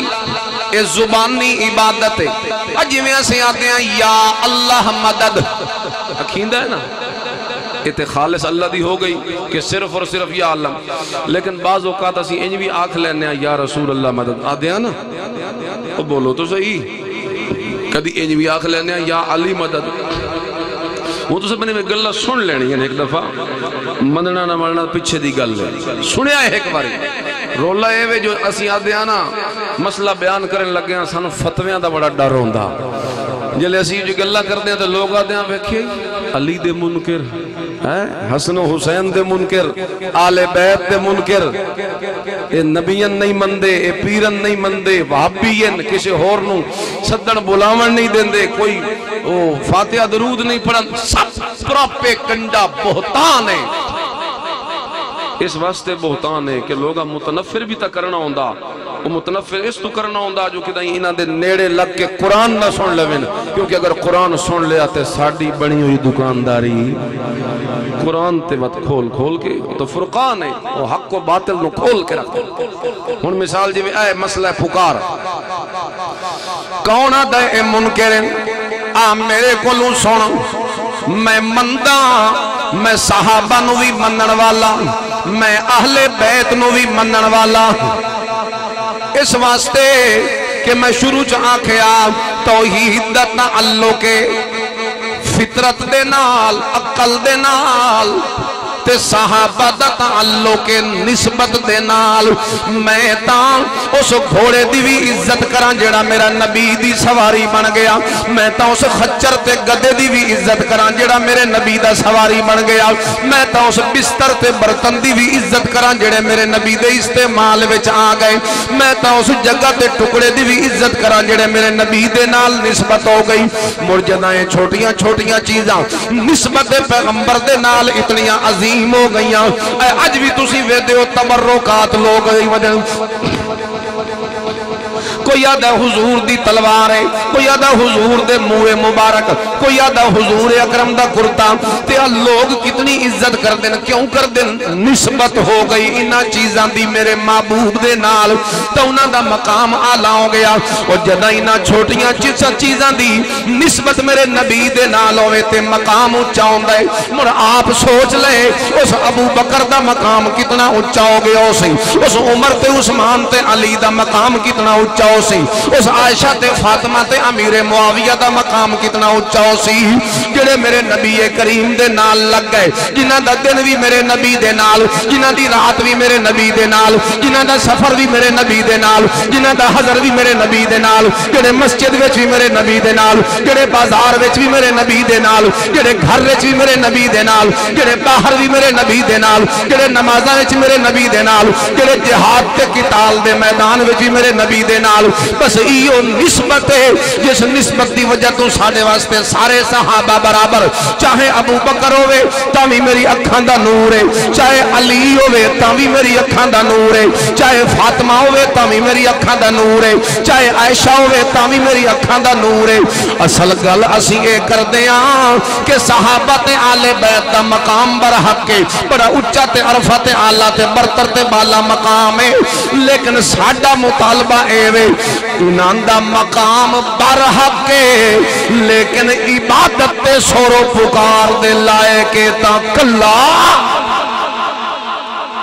اے زبانی عبادت ہے اجی میں سے آتے ہیں یا اللہ مدد اکھیندہ ہے نا یہ خالص اللہ دی ہو گئی کہ صرف اور صرف یا اللہ لیکن بعض اوقات اسی انج بھی آنکھ لینے ہیں یا رسول اللہ مدد آدھے ہیں نا تو بولو تو صحیح کدی انج بھی آنکھ لینے ہیں یا علی مدد وہ تو سب نے گلہ سن لینی ہے ایک دفعہ مندنا نہ مرنا پچھے دی گل ہے سنیا ہے ایک باری رولا ہے جو اسی آدھے ہیں نا مسئلہ بیان کرنے لگے ہیں سانو فتویاں دا بڑا ڈر ہوندہ جلے اسی جو گلہ کرتے ہیں تو لوگ آدھے ہیں ویکھے علی دے منکر حسن و حسین دے منکر آل بیت دے منکر اے نبیین نہیں مندے اے پیرن نہیں مندے وہابین کسی ہور نو صدن بلاون نہیں دیندے کوئی فاتحہ درود نہیں پڑھن سب پراپے کنڈا بہتان ہے اس واسطے بہتان ہے کہ لوگا متنفر بھی تا کرنا ہوندہ وہ متنفر اس تو کرنا ہوندہ جو کہ انہاں دے نیڑے لگ کے قرآن نہ سن لوین کیونکہ اگر قرآن سن لے آتے ساڑی بڑی ہوئی دکانداری قرآن تے وقت کھول کے تو فرقان ہے وہ حق و باطل نو کھول کے رکھ ہن مثال جی اے مسئلہ پکار کون دے اے منکرن آ میرے کولوں سن میں مندہ میں صحابہ نو بھی منن والا میں اہل بیت نو بھی منن والا اس واسطے کہ میں شروع آنکھیا توحید دا تعلق کے فطرت دے نال عقل دے نال تے صحابہ دا تعلق کے نسبت دے نال میں تاں اس گھوڑے دی بھی عزت کران جڑا میرا نبی دی سواری بن گیا میں تاں اس خچر تے گدے دی بھی عزت کران جڑا میرے نبی دا سواری بن گیا میں تاں اس بستر تے برتن دی بھی عزت کران جڑے میرے نبی دے استعمال وچ آ گئے میں تاں اس جگہ تے ٹکڑے دی بھی عزت کران جڑے میرے نبی دے نال نسبت ہو گئی مرجدائیں چھوٹیاں چھوٹیاں چیزاں نسبت پیغمبر دے نال اتنیاں عظیم ہو گئیاں اج بھی تسی ویدے ہو تبرکات لوگ وجہ کوئی یادہ حضور دی تلوار ہے کوئی یادہ حضور دے منہ مبارک کوئی یادہ حضور اکرم دا کرتا تے لوگ کتنی عزت کر دیں کیوں کر دیں نسبت ہو گئی انہا چیزاں دی میرے محبوب دے نال تو انہا دا مقام آلہ ہو گیا اور جدہ انہا چھوٹیاں چیزاں دی نسبت میرے نبی دے نال ہوئے تے مقام اچھا ہوں دے مر آپ سوچ لے اس ابو بکر دا مقام کتنا اچھا ہو گیا اسے اس عمر تے عثمان تے علی دا مقام کتنا اچھا ہو سی اس عائشہ تے فاطمہ تے امیر معاویہ دا مقام کتنا اچھا ہو سی جڑے میرے نبی کریم دے نال لگ گئے جنہ دا دن بھی میرے نبی دے نال جنہ دی رات بھی میرے نبی دے نال جنہ دا سفر بھی میرے نبی دے نال جنہ دا حضر بھی میرے نبی دے نال جڑے مسجد وچ بھی میرے نبی دے نال جڑے بازار وچ بھی میرے نبی دے نال جڑے گھر وچ بھی میرے نبی دے نال جڑے باہر بھی میرے نبی دے نال جڑے نمازاں وچ میرے نبی دے نال جڑے جہاد تے قتال دے میدان وچ بھی میرے نبی دے نال بس ایو نسبت ہے جس نسبت دی وجہ تو ساڑے واسطے سارے صحابہ برابر چاہے ابو بکر ہوئے تاوی میری اکھان دا نور ہے چاہے علی ہوئے تاوی میری اکھان دا نور ہے چاہے فاطمہ ہوئے تاوی میری اکھان دا نور ہے چاہے عائشہ ہوئے تاوی میری اکھان دا نور ہے اصل گل اسی اے کر دیاں کہ صحابہ تے آل بیت دا مقام برحق کے بڑا اچھا تے عرفہ تے آلہ تے برتر تے بالا مقام ہے لیکن ساڑا مطالبہ اے وے انہاں دا مقام برحق کے لیکن عبادت تے سورو پکار دے لائے کے تا کلا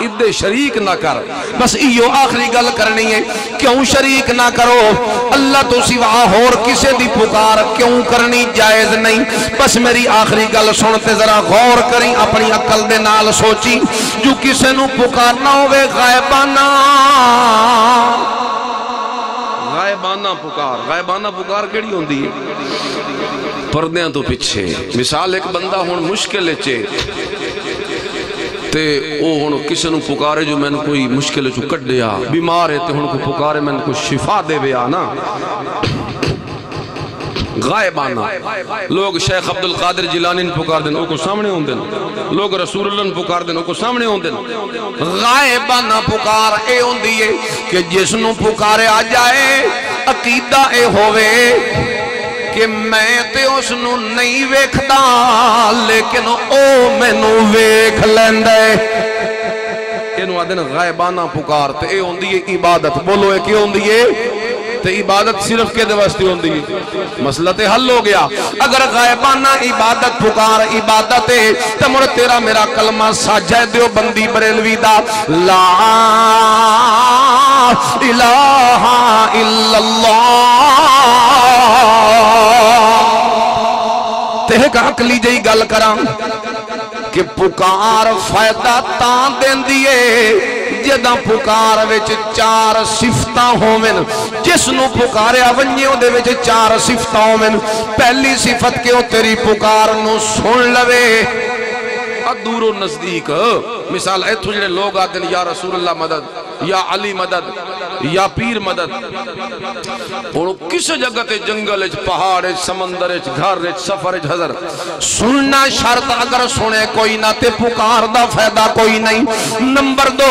ادھے شریک نہ کر. بس ایو آخری گل کرنی ہے. کیوں شریک نہ کرو؟ اللہ تو سوا اور کسے دی پکار کیوں کرنی جائز نہیں. بس میری آخری گل سنتے ذرا غور کریں، اپنی عقل دے نال سوچی. جو کسے نو پکارنا ہوئے غائبانہ، غائبانہ پکار. غائبانہ پکار کیڑی ہوندی ہے؟ پردیاں تو پیچھے. مثال ایک بندہ ہون مشکل چے تے او ہن کسے نو پکارے جو میں نے کوئی مشکل چو کٹ دیا، بیمار ہے تے ہن کو پکارے میں نے کوئی شفا دے بیا نا. غائبانہ. لوگ شیخ عبدالقادر جیلانی پکار دیں او کو سامنے ہوں دیں، لوگ رسول اللہ پکار دیں او کو سامنے ہوں دیں. غائبانہ پکار اے ہوں دیئے کہ جس نو پکارے آ جائے عقیدہ اے ہوئے کہ میں تے اس نو نہیں ویکھدا لیکن او میں نو ویکھ لیندے. انہوں آدھے نا غائبانہ پکار تے اے ہوں دیئے عبادت. بولو اے کیوں ہوں دیئے؟ تے عبادت صرف کے دوستی ہوں دیئے. مسئلہ تے حل ہو گیا. اگر غائبانہ عبادت پکار عبادت ہے تو مر تیرا میرا کلمہ ساجہ دیو بندی بریلوی دا لا الہ الا اللہ. تہک عقلی جئی گل کرام کہ پکار فائدہ تاں دین دیئے جدہ پکار وچ 4 صفتاں ہومن. جس نو پکاریا ونجیوں دے وچ 4 صفتاں ہومن. پہلی صفت کہ وہ تیری پکار نو سن لوے دور و نزدیک. مثال اے تھوڑے لوگ آتے ہیں یا رسول اللہ مدد، یا علی مدد، یا پیر مدد. اور کس جگہ تے جنگل پہاڑ سمندر گھر سفر حضر سننا شرط. اگر سنے کوئی نہ تے پکار دا فائدہ کوئی نہیں. نمبر 2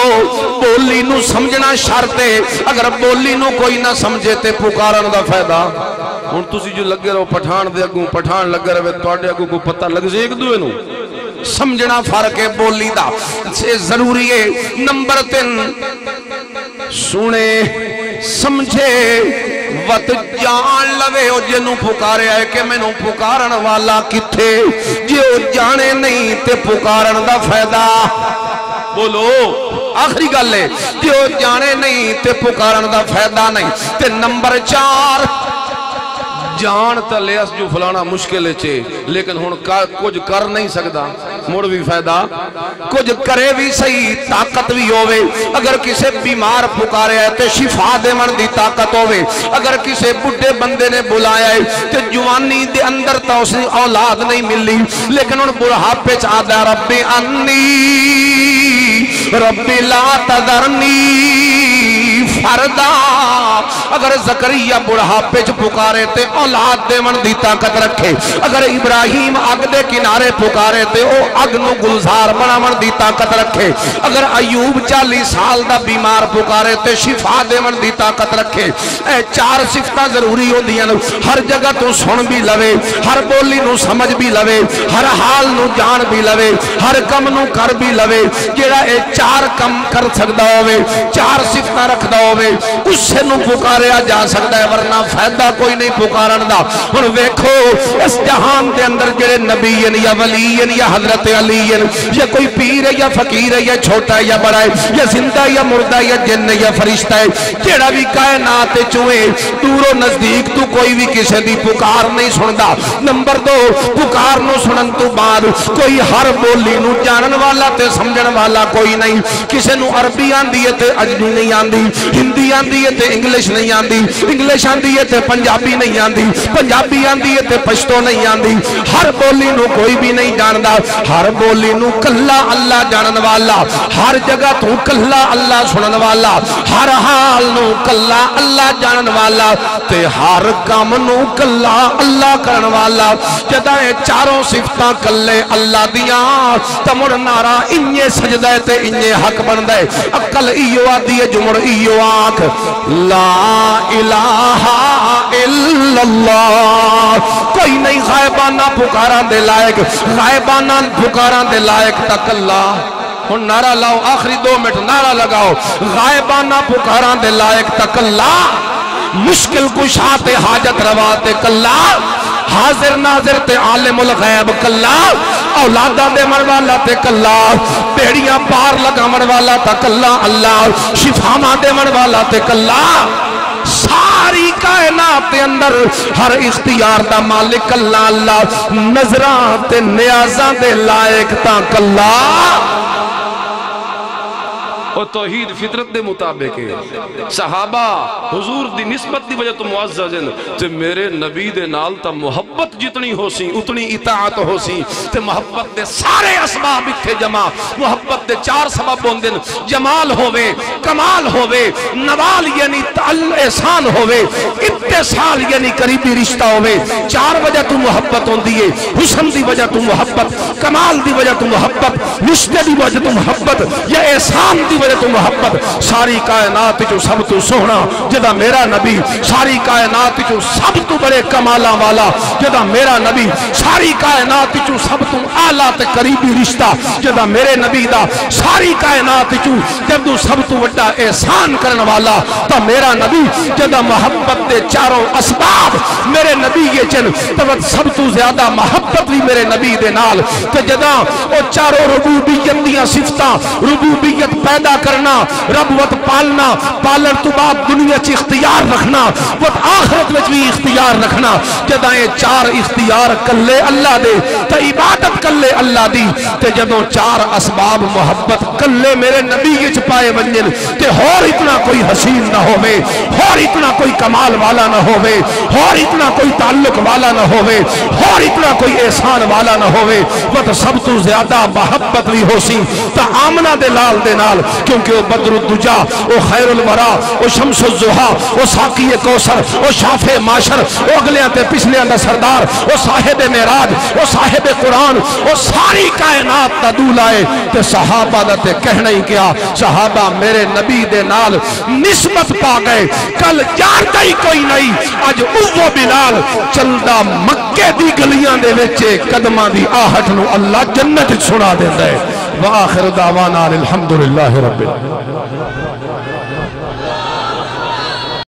بولی نو سمجھنا شرط ہے. اگر بولی نو کوئی نہ سمجھے تے پکارن دا فائدہ. ہن تسی جو لگے رہو پٹھان دے اگوں پٹھان لگے رہے تواڈے اگوں کو پتہ لگ جے ایک دوے نو. سمجھنا فرق ہے بولی دا سے ضروری ہے. نمبر 3 سنے سمجھے وقت جان لوے او جنوں پکارے آئے کہ میں نوں پکارن والا کتھے. جے او جانے نہیں تے پکارن دا فائدہ. بولو آخری گل ہے جے او جانے نہیں تے پکارن دا فائدہ نہیں. تے نمبر 4 جان تلیس جو فلانا مشکل چھے لیکن ہن کچھ کر نہیں سکتا مڑ بھی فائدہ. کچھ کرے بھی صحیح طاقت بھی ہوئے. اگر کسے بیمار پکارے ہے تے شفا دے من دی طاقت ہوئے. اگر کسے بڑھے بندے نے بلایا ہے تے جوانی دے اندر تا اسے اولاد نہیں ملی لیکن ان بڑھاپے چاہدہ ربی انی ربی لا تذرنی فردا. اگر زکریا بڑھاپے چ پکارے تے اولاد دے من دی طاقت رکھے. اگر ابراہیم اگ دے کنارے پکارے تے او اگ نو گلزار بنا من دی طاقت رکھے. اگر ایوب 40 سال دا بیمار پکارے تے شفا دے من دی طاقت رکھے. اے 4 صفتاں ضروری ہوندیاں. ہر جگہ تو سن بھی لوے، ہر بولی نو سمجھ بھی لوے، ہر حال نو جان بھی لوے، ہر کم نو کر بھی لوے. جیڑا اے 4 کم کر سکدا ہوئے، 4 صفتاں رکھدا ہوئے اس سے نو پکاریا جا سکتا ہے ورنہ فائدہ کوئی نہیں پکارن دا. اور ویکھو اس جہان دے اندر جڑے نبی یا ولی یا حضرت علی یا کوئی پیر ہے یا فقیر ہے یا چھوٹا ہے یا بڑا ہے یا زندہ یا مردہ یا جن یا فرشتہ ہے جڑا بھی کائنات چوئے دور و نزدیک تو کوئی بھی کسی دی پکار نہیں سندا. نمبر 2 پکار نو سنن تو بعد کوئی ہر بولی نو جانن والا تے سمجھن والا کوئی نہیں. کسی نو عربی آندی ہے تے اجمی نہیں آندی، ہندی آندی ہے تے انگلش نہیں آندی، انگلش آندی ہے تے پنجابی نہیں آندی، پنجابی آندی ہے تے پشتو نہیں آندی. ہر بولی نو کوئی بھی نہیں جاندا. ہر بولی نو کلا اللہ جانن والا، ہر جگہ تو کلا اللہ سنن والا، ہر حال نو کلا اللہ جانن والا تے ہر کام نو کلا اللہ کرن والا. جدا اے 4 صفتاں کلے اللہ دیاں تمڑ نارا انجے سجدہ تے انجے حق بندے. عقل ایو آدھی ہے جمڑ ایو آنکھ لا الہ الا اللہ. کوئی نہیں غائبانہ پکاران دے لائق، غائبانہ پکاران دے لائق تک اللہ. ہن نعرہ لاؤ آخری 2 منٹ نعرہ لگاؤ. غائبانہ پکاران دے لائق تک اللہ. مشکل کشا تے حاجت روا تے کلا. حاضر ناظر تے عالم الغیب کلا. اولاداں دیون والا تے کلا، بیڑیاں پار لگاون والا تے کلا اللہ، شفاواں دیون والا تے کلا، ساری کائنات کے اندر ہر اختیار دا مالک اللہ اللہ، نظراں تے نیازاں دے لائق تا کلا۔ اور توحید فطرت دے مطابق ہے۔ صحابہ حضور دی نسبت دی وجہ تو معزز ہیں تے میرے نبی دے نال تا محبت جتنی ہو سی اتنی اطاعت ہو سی تے محبت دے سارے اسباب اتھے جمع، محبت دے 4 سبب ہوندے، جمال ہووے، کمال ہووے، نوال یعنی احسان ہووے، اتصال یعنی قریبی رشتہ ہووے، 4 وجہ تو محبت ہوندی ہے، حسن دی وجہ تو محبت، کمال دی وجہ تو محبت، رشتے دی وجہ تو محبت، یا احسان دی وجہ تو محبت۔ ساری کائنات جو سب تو سونا جدا میرا نبی، ساری کائنات جو سب تو بڑے کمالاں والا جدا میرا نبی، ساری کائنات جو سب تو اعلیٰ تے قریبی رشتہ جدا میرے نبی دا، ساری کائنات جو جدو سب تو بڑا احسان کرنے والا تا میرا نبی، جدا محبت دے 4 اسباب میرے نبی یہ چن تو سب تو زیادہ محبت بھی میرے نبی دے نال تے جدا او 4 ربوبیت دیاں صفتاں، ربوبیت پیدا کرنا، رب وت پالنا، پالن تو بعد دنیا چ اختیار رکھنا، وت آخرت وچ بھی اختیار رکھنا، جداں یہ 4 اختیار کلے اللہ دے تے عبادت کلے اللہ دی تے جدوں 4 اسباب محبت کلے میرے نبی وچ پائے ونجن تے ہور اتنا کوئی حسین نہ ہووے، ہور اتنا کوئی کمال والا نہ ہووے، ہور اتنا کوئی تعلق والا نہ ہووے، ہور اتنا کوئی احسان والا نہ ہووے، وت سب تو زیادہ محبت بھی ہو سی تا آمنہ دے لال دے نال، کیونکہ وہ بدر الدجا، وہ خیر الورا، وہ شمس الضحا، وہ ساقی کوثر، وہ شافع معاشر، وہ اگلیاں تے پچھلیاں دا سردار، وہ صاحب معراج، وہ صاحب قرآن، وہ ساری کائنات دا دولائے تے صحابہ دا تے کہنا ہی کیا، صحابہ میرے نبی دے نال نسبت پا گئے، کل جانتا ہی کوئی نہیں، آج اوہ بلال چلدا مکے دی گلیاں دے وچے قدماں دی آہٹ نو اللہ جنت سنا دیندا ہے۔ وآخر دعوانا الحمدللہ رب العالمین۔